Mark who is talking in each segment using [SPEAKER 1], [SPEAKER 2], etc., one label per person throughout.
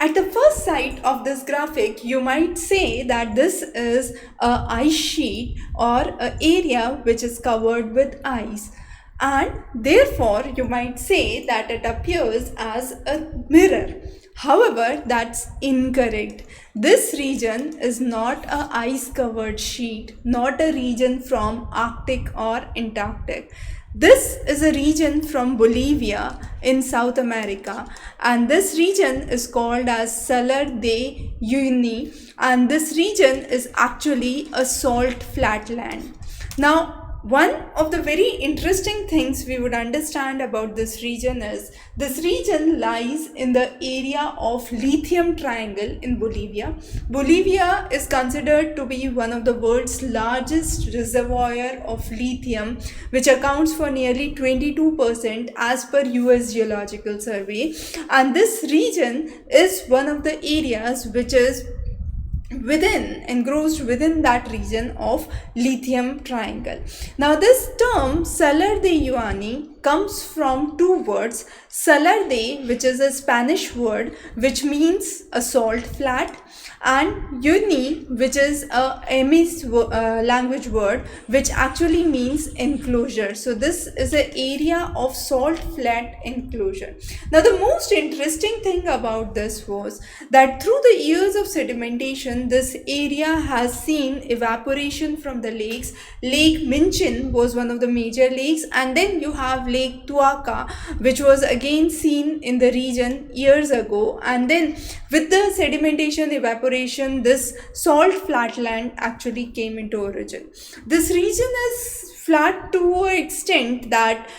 [SPEAKER 1] At the first sight of this graphic, you might say that this is a ice sheet or an area which is covered with ice, and therefore you might say that it appears as a mirror. However, that's incorrect. This region is not a ice covered sheet, not a region from Arctic or Antarctic. This is a region from Bolivia in South America, and this region is called as Salar de Uyuni, and this region is actually a salt flatland. Now, one of the very interesting things we would understand about this region is this region lies in the area of Lithium Triangle in Bolivia. Bolivia is considered to be one of the world's largest reservoir of lithium, which accounts for nearly 22% as per US Geological Survey. And this region is one of the areas which is engrossed within that region of Lithium Triangle. Now, this term Salar de Uyuni comes from two words: Salar de, which is a Spanish word which means a salt flat, and Uyuni, which is a Amis language word which actually means enclosure. So this is an area of salt flat enclosure. Now, the most interesting thing about this was that through the years of sedimentation, this area has seen evaporation from the lakes. Lake Minchin was one of the major lakes, and then you have Lake Tuaca, which was again seen in the region years ago. And then with the sedimentation evaporation, this salt flatland actually came into origin. This region is flat to an extent that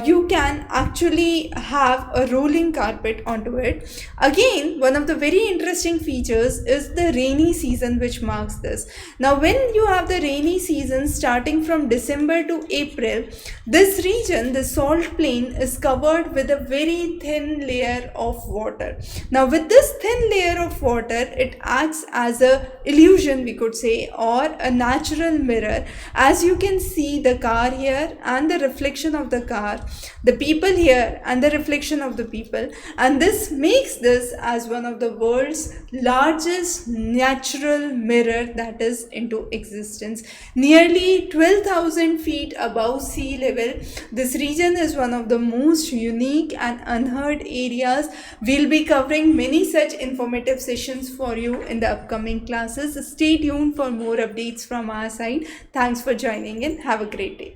[SPEAKER 1] you can actually have a rolling carpet onto it. Again, one of the very interesting features is the rainy season which marks this. Now, when you have the rainy season starting from December to April, this region, the salt plain, is covered with a very thin layer of water. Now, with this thin layer of water, it acts as a illusion, we could say, or a natural mirror. As you can see the car here and the reflection of the car, the people here and the reflection of the people, and this makes this as one of the world's largest natural mirror that is into existence. Nearly 12,000 feet above sea level, this region is one of the most unique and unheard areas. We'll be covering many such informative sessions for you in the upcoming classes. Stay tuned for more updates from our side. Thanks for joining in. Have a great day.